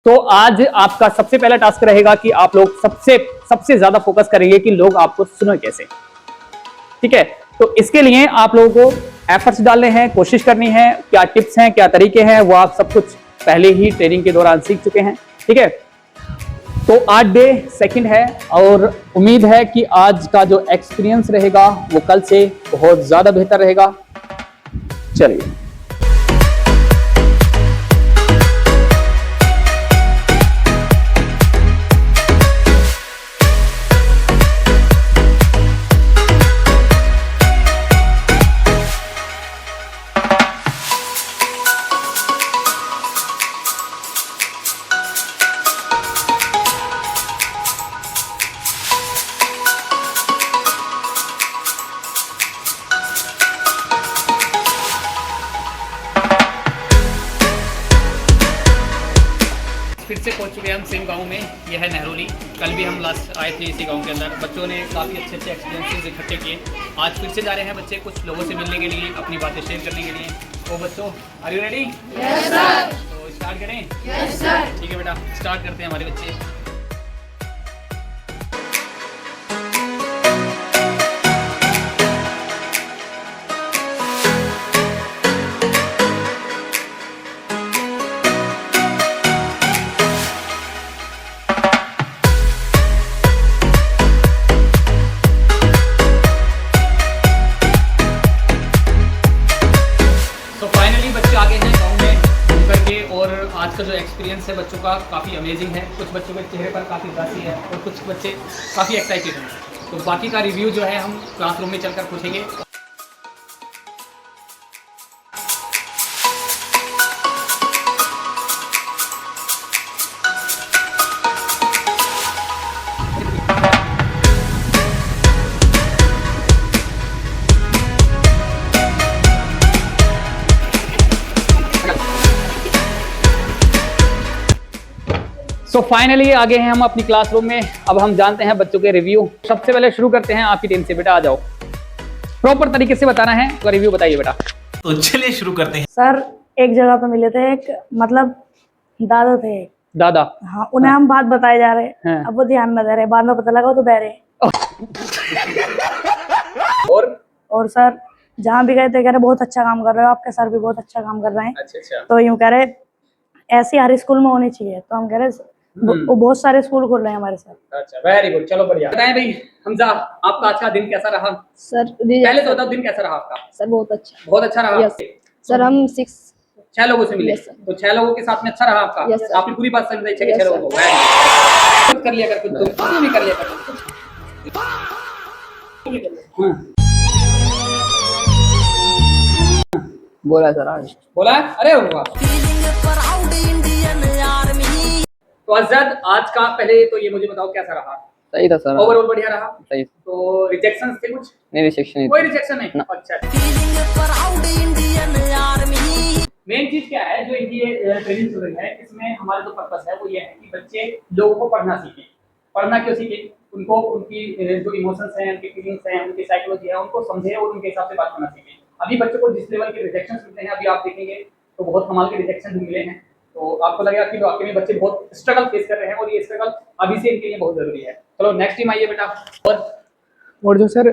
तो आज आपका सबसे पहला टास्क रहेगा कि आप लोग सबसे ज्यादा फोकस करेंगे कि लोग आपको सुनो कैसे। ठीक है, तो इसके लिए आप लोगों को एफर्ट्स डालने हैं, कोशिश करनी है, क्या टिप्स हैं, क्या तरीके हैं, वो आप सब कुछ पहले ही ट्रेनिंग के दौरान सीख चुके हैं। ठीक है, तो आज डे सेकंड है और उम्मीद है कि आज का जो एक्सपीरियंस रहेगा वो कल से बहुत ज्यादा बेहतर रहेगा। चलिए, फिर से पहुंच चुके हैं हम सेम गांव में। यह है नेहरोली। कल भी हम लास्ट आए थे इसी गांव के अंदर। बच्चों ने काफ़ी अच्छे एक्सपीरियंसेस इकट्ठे किए। आज फिर से जा रहे हैं बच्चे कुछ लोगों से मिलने के लिए, अपनी बातें शेयर करने के लिए। तो बच्चों, are you ready? Yes sir. तो स्टार्ट करें? Yes sir. ठीक है बेटा, स्टार्ट करते हैं हमारे बच्चे। आगे हैं गाँव में घूम करके, और आज का जो एक्सपीरियंस है बच्चों का काफ़ी अमेजिंग है। कुछ बच्चों के चेहरे पर काफ़ी उदासी है और कुछ बच्चे काफ़ी एक्साइटेड हैं। तो बाकी का रिव्यू जो है हम क्लासरूम में चलकर पूछेंगे। तो फाइनली आगे हैं हम अपनी क्लासरूम में। अब हम जानते हैं बच्चों के रिव्यू। सबसे पहले शुरू करते हैं आपकी टीम से। बेटा आ जाओ, प्रॉपर तरीके से बताना है तो रिव्यू बताइए बेटा। तो चलिए शुरू करते हैं। सर एक जगह तो मिले थे, एक मतलब दादा थे। दादा? हाँ, उन्हें हम बात बताए जा रहे हैं। अब वो ध्यान न दे रहे, बाद में पता लगा वो तो बह रहे। और सर जहाँ भी गए थे कह रहे बहुत अच्छा काम कर रहे हो, आपके सर भी बहुत अच्छा काम कर रहे हैं। अच्छा। तो यूँ कह रहे ऐसी हर स्कूल में होनी चाहिए। तो हम कह रहे वो बहुत सारे स्कूल खोल रहे हैं हमारे साथ। अच्छा, वेरी गुड, चलो बढ़िया। बताएं भाई हमजा, आपका आज का दिन कैसा रहा? सर पहले तो बताओ दिन कैसा रहा आपका? सर बहुत अच्छा रहा। Yes sir. हम 6 लोगों से मिले। Yes sir. तो 6 लोगों के साथ में अच्छा रहा आपका? Yes sir. आपने पूरी बात समझाई? 6 लोगों को कुछ कर लिया कर, कुछ तुम भी कर लिया कर। बोला सर आज बोला? अरे वाह। तो अज़द, आज का पहले तो ये मुझे बताओ कैसा रहा? सही था सर। ओवरऑल बढ़िया रहा? सही। तो रिजेक्शंस थे कुछ? नहीं, रिजेक्शन नहीं। कोई रिजेक्शन नहीं? अच्छा। मेन चीज क्या है जो इनकी ट्रेनिंग चल रही है, इसमें हमारा जो पर्पस है वो ये है कि बच्चे लोगों को पढ़ना सीखें। पढ़ना क्यों सीखें? उनको उनकी जो इमोशंस हैं, उनकी फीलिंग्स हैं, उनकी साइकोलॉजी है, उनको समझे और उनके हिसाब से बात करना सीखें। अभी बच्चों को जिस लेवल के रिजेक्शंस मिलते हैं, अभी आप देखेंगे तो बहुत कमाल के रिजेक्शन भी मिले हैं। तो आपको लगेगा कि वाकई में बच्चे बहुत स्ट्रगल फेस कर रहे हैं और ये स्ट्रगल अभी से इनके लिए बहुत जरूरी है। चलो नेक्स्ट टीम आइए बेटा। और जो सर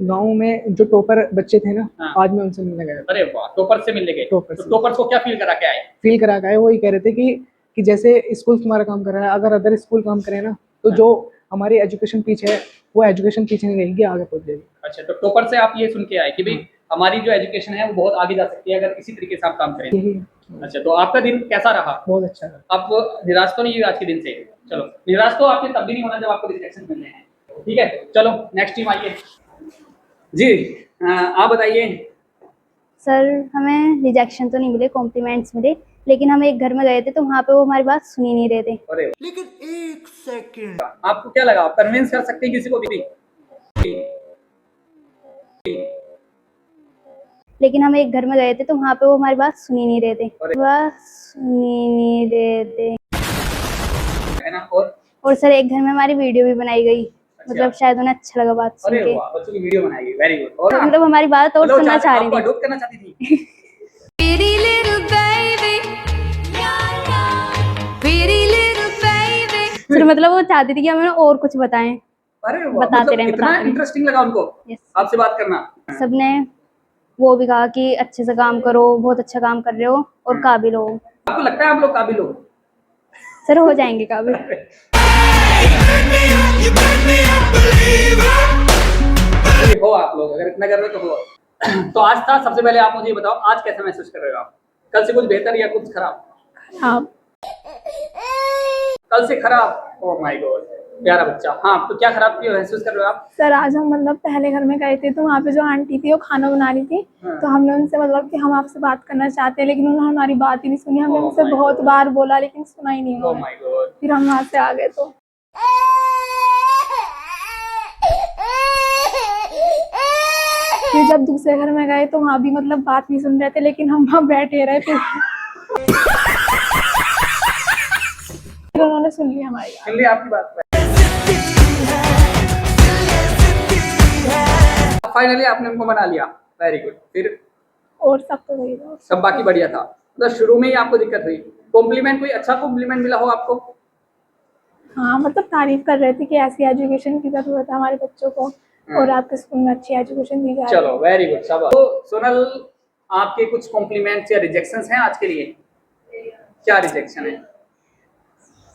गांव में जो टॉपर बच्चे थे ना, हाँ। आज मैं उनसे मिलने गया। अरे वाह, टॉपर से मिलने गए। टॉपर्स को क्या फील करा के आए? फील करा के आए, वो ये कह रहे थे कि जैसे स्कूल तुम्हारा काम कर रहा है, अगर अदर स्कूल काम करे ना तो हाँ। जो हमारी एजुकेशन पीछे है वो एजुकेशन पीछे नहीं रहेगी, आगे पहुंच जाएगी। अच्छा, तो टॉपर से आप ये सुन के आए कि भाई हमारी जो एजुकेशन है वो बहुत आगे जा सकती है अगर इसी तरीके से आप काम करें। यही। अच्छा, तो आपका दिन कैसा रहा? बहुत अच्छा है। आप निराश तो नहीं हुए आज के दिन से? चलो, निराश तो आपने तब भी नहीं होना जब आपको रिजेक्शन मिलने हैं। ठीक है, चलो नेक्स्ट टीम आइए जी। आप बताइए। सर हमें रिजेक्शन तो नहीं मिले, कॉम्प्लीमेंट्स मिले, लेकिन हम एक घर में गए थे तो वहाँ पे वो हमारी बात सुन ही नहीं रहे थे। अरे लेकिन एक सेकंड, आपको क्या लगा आप कन्विंस कर सकते हैं किसी को भी? लेकिन हम एक घर में गए थे तो वहाँ पे वो हमारी बात सुन ही नहीं रहे थे। बात सुन ही नहीं रहे थे है ना। और सर एक घर में हमारी वीडियो भी बनाई गई। अच्छा। मतलब शायद उन्हें अच्छा लगा बात सुन अरे के। वाह, बच्चों की वीडियो बनाई गई, वेरी गुड। और मतलब हमारी बात और सुनना चाह रही थी। अडॉप्ट करना चाहती थी। फिर मतलब वो चाहती थी कि हमें और कुछ बताएं। अरे वाह, बताते मतलब रहे, इतना बताते रहे। इंटरेस्टिंग लगा उनको Yes. आपसे बात करना। सबने वो भी कहा कि अच्छे से काम करो, बहुत अच्छा काम कर रहे हो और काबिल हो। आपको लगता है आप लोग काबिल हो? सर हो जाएंगे काबिल। ये हो आप लोग, अगर इतना कर रहे हो तो हो। तो आज था, सबसे पहले आप मुझे ये बताओ, आज कैसा महसूस कर रहे हो आप? कल से कुछ बेहतर या कुछ खराब? हाँ, कल से खराब? ओह माय गॉड, प्यारा बच्चा। हाँ, तो क्या खराब क्यों महसूस कर रहे हो आप? सर आज हम मतलब पहले घर में गए थे तो वहाँ पे जो आंटी थी वो खाना बना रही थी। हाँ। तो हमने उनसे मतलब कि हम आपसे बात करना चाहते हैं, लेकिन उन्होंने हमारी बात ही नहीं सुनी। हमने Oh उनसे my बहुत God. बार बोला लेकिन सुना ही नहीं ओह उन्होंने। My God. फिर हम वहाँ से आ गए। तो फिर जब दूसरे घर में गए तो वहाँ भी मतलब बात नहीं सुन रहे थे, लेकिन हम वहाँ बैठे रहे। फिर उन्होंने सुन ली हमारी बात। सुन ली आपकी बात। फाइनली आपने उनको मना लिया, वेरी गुड। फिर और सब तो वही था। सब बाकी बढ़िया था, मतलब शुरू में ही आपको दिक्कत हुई। कॉम्प्लीमेंट, कोई अच्छा कॉम्प्लीमेंट मिला हो आपको? हाँ मतलब तारीफ कर रहे थे कि ऐसी एजुकेशन की जरूरत है हमारे बच्चों को और आपके स्कूल में अच्छी एजुकेशन दी जा रही है। चलो वेरी गुड, शाबाश। तो सोनल, आपके कुछ कॉम्प्लीमेंट्स या रिजेक्शंस हैं आज के लिए? क्या रिजेक्शन है?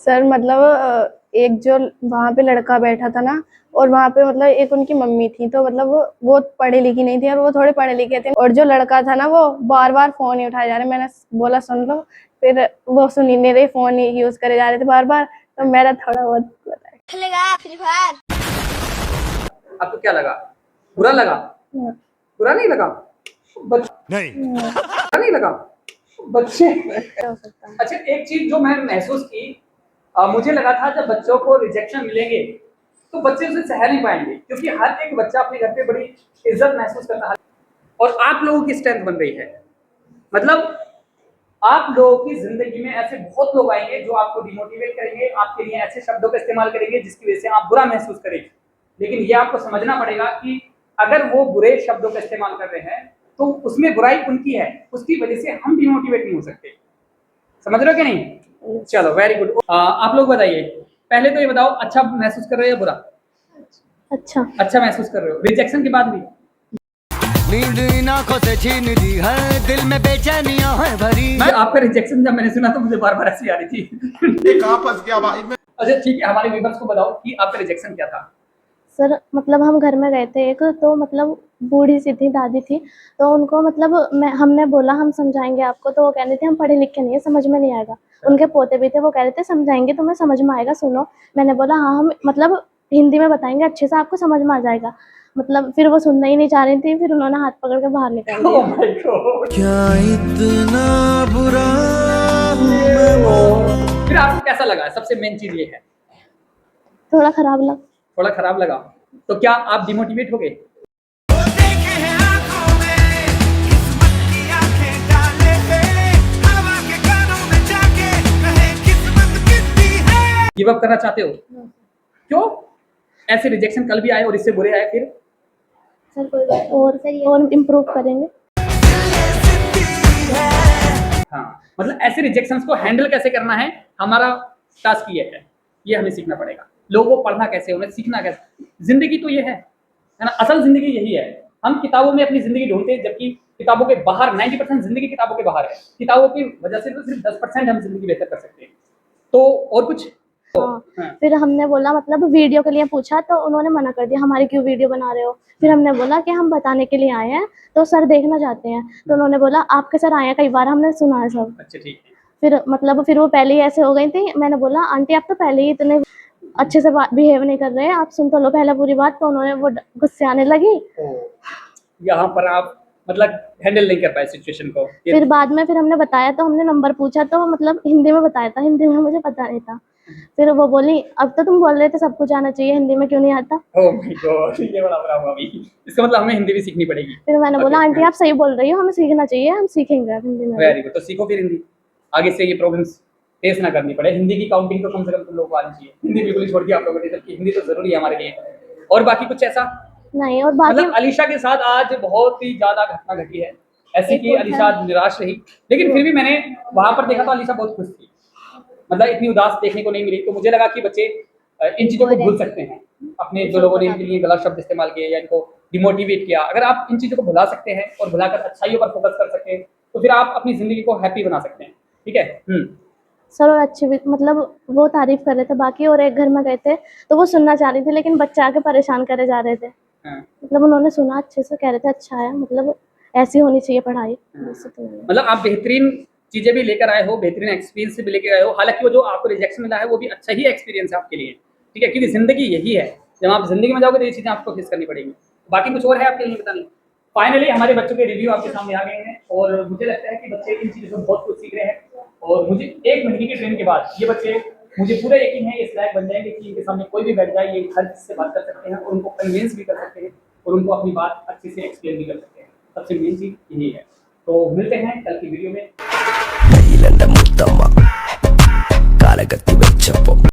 सर मतलब एक जो वहाँ पे लड़का बैठा था ना, और वहाँ पे मतलब एक उनकी मम्मी थी, तो मतलब वो बहुत पढ़ी लिखी नहीं थी और वो थोड़े पढ़े लिखे थे। और जो लड़का था ना वो बार बार फोन ही उठाए जा रहे। मैंने बोला सुन लो, फिर वो सुन ही नहीं रहे, फोन ही यूज करे जा रहे थे बार बार। तो मेरा थोड़ा बहुत आपको क्या लगा? बुरा लगा? बुरा नहीं लगा? नहीं, बुरा नहीं लगा बच्चे। अच्छा, एक चीज जो मैं महसूस की, मुझे लगा था जब बच्चों को रिजेक्शन मिलेंगे तो बच्चे उसे सह नहीं पाएंगे, क्योंकि हर एक बच्चा अपने घर पे बड़ी इज्जत महसूस करता है। और आप लोगों की स्ट्रेंथ बन रही है, मतलब आप लोगों की जिंदगी में ऐसे बहुत लोग आएंगे जो आपको डिमोटिवेट करेंगे, आपके लिए ऐसे शब्दों का इस्तेमाल करेंगे जिसकी वजह से आप बुरा महसूस करेंगे। लेकिन ये आपको समझना पड़ेगा कि अगर वो बुरे शब्दों का इस्तेमाल कर रहे हैं तो उसमें बुराई उनकी है, उसकी वजह से हम डिमोटिवेट नहीं हो सकते। समझ रहे हो कि नहीं? चलो वेरी गुड। आप लोग बताइए, पहले तो ये बताओ, अच्छा महसूस कर रहे हो या बुरा? अच्छा महसूस कर रहे हो, रिजेक्शन के बाद भी? नींद इन आंखों से छीन ली है, दिल में बेचैनियां है भरी। आपका रिजेक्शन जब मैंने सुना तो मुझे बार बार हंसी आ रही थी। कहां फंस गया भाई मैं? अच्छा ठीक है, हमारे व्यूअर्स को बताओ कि आपका रिजेक्शन क्या था? सर मतलब हम घर में गए थे एक, तो मतलब बूढ़ी सी थी, दादी थी। तो उनको मतलब हमने बोला हम समझाएंगे आपको, तो वो कह रहे थे हम पढ़े लिखे नहीं है, समझ में नहीं आएगा। उनके पोते भी थे, वो कह रहे थे समझाएंगे तुम्हें समझ में आएगा, सुनो। मैंने बोला हाँ हम मतलब हिंदी में बताएंगे अच्छे से, आपको समझ में आ जाएगा। मतलब फिर वो सुनना ही नहीं चाह रही थी, फिर उन्होंने हाथ पकड़ के बाहर निकाल दिया। Oh my God! क्या इतना बुरा फिर आपको कैसा लगा? सबसे मेन चीज ये है। थोड़ा खराब लगा। थोड़ा खराब लगा, तो क्या आप डिमोटिवेट हो गए? गिव अप करना चाहते हो? क्यों? ऐसे रिजेक्शन कल भी आए और इससे बुरे आए, फिर? सर कोई बात और इम्प्रूव करेंगे। हाँ, मतलब ऐसे रिजेक्शंस को हैंडल कैसे करना है, हमारा टास्क ये है। ये हमें सीखना पड़ेगा। लोगों को पढ़ना कैसे, उन्हें सीखना कैसे। जिंदगी तो ये है ना, असल जिंदगी यही है। हम किताबों में अपनी जिंदगी ढूंढते हैं, जबकि किताबों के बाहर 90% जिंदगी किताबों के बाहर है। किताबों की वजह से तो सिर्फ 10% हम जिंदगी बेहतर कर सकते हैं। तो और कुछ? हाँ। फिर हमने बोला मतलब वीडियो के लिए पूछा, तो उन्होंने मना कर दिया, हमारी क्यों वीडियो बना रहे हो। फिर हमने बोला कि हम बताने के लिए आए हैं, तो सर देखना चाहते हैं। तो उन्होंने बोला आपके सर आए हैं कई बार, हमने सुना है सब। अच्छा ठीक है। फिर मतलब फिर वो पहले ही ऐसे हो गई थी। मैंने बोला आंटी आप तो पहले ही इतने अच्छे से बिहेव नहीं कर रहे हैं, आप सुन तो लो पहले पूरी बात। तो उन्होंने वो गुस्से आने लगी। यहाँ पर आप मतलब हैंडल नहीं कर पाए सिचुएशन को। फिर बाद में फिर हमने बताया, तो हमने नंबर पूछा तो मतलब हिंदी में बताया था, हिंदी में मुझे पता नहीं था। फिर वो बोली अब तो तुम बोल रहे थे सब कुछ आना चाहिए, हिंदी में क्यों नहीं आता। ओह माय गॉड, ये बड़ा बुरा हुआ अभी। इसका मतलब हमें हिंदी भी सीखनी पड़ेगी। फिर मैंने बोला आंटी आप सही बोल रही हो, हमें सीखना चाहिए, हम सीखेंगे हिंदी में। वेरी गुड, तो सीखो फिर हिंदी, आगे से ये प्रॉब्लम्स फेस ना करनी पड़े। हिंदी की काउंटिंग तो कम से कम तुम लोगों को आनी चाहिए। हिंदी बिल्कुल छोड़ दिया आप लोगों ने, जबकि हिंदी तो जरूरी है हमारे लिए। और बाकी कुछ ऐसा नहीं। और बाकी मतलब अलीशा के साथ आज बहुत ही ज्यादा घटना घटी है ऐसी कि अलीशा निराश रही, लेकिन फिर भी मैंने वहां पर देखा तो अलीशा बहुत खुश थी। मतलब इतनी उदास देखने को नहीं मिली। तो मुझे लगा कि बच्चे इन चीज़ों को भूल सकते हैं। अपने जो लोगों ने इनके लिए गलत शब्द इस्तेमाल किए या इनको डिमोटिवेट किया, अगर आप इन चीज़ों को भुला सकते हैं और भुलाकर अच्छाइयों पर फोकस कर सकते हैं तो फिर आप अपनी ज़िंदगी को हैप्पी बना सकते हैं। ठीक है। सर और अच्छी भी मतलब वो तारीफ कर रहे थे बाकी, और एक घर में गए थे तो वो सुनना चाह रही थी लेकिन बच्चे आके परेशान करे जा रहे थे। हाँ। मतलब उन्होंने सुना अच्छे से, कह रहे थे अच्छा है, मतलब ऐसी होनी चाहिए पढ़ाई। वैसे तो नहीं। मतलब आप बेहतरीन चीज़ें भी लेकर आए हो, बेहतरीन एक्सपीरियंस भी लेकर आए हो। हालांकि वो जो आपको रिजेक्शन मिला है वो भी अच्छा ही एक्सपीरियंस है आपके लिए। ठीक है, क्योंकि ज़िंदगी यही है, जब आप ज़िंदगी में जाओगे तो ये चीज़ें आपको फेस करनी पड़ेंगी। बाकी कुछ और है आपके लिए बताने? फाइनली हमारे बच्चों के रिव्यू आपके सामने आ गए हैं और मुझे लगता है कि बच्चे इन चीज़ों से बहुत कुछ सीख रहे हैं। और मुझे 1 महीने की ट्रेनिंग के बाद ये बच्चे, मुझे पूरा यकीन है, इस लायक बन जाएंगे कि इनके सामने कोई भी बैठ जाए, ये हर किसी से बात कर सकते हैं और उनको कन्विंस भी कर सकते हैं और उनको अपनी बात अच्छे से एक्सप्लेन भी कर सकते हैं। सबसे मेन चीज़ यही है। तो मिलते हैं कल की वीडियो में।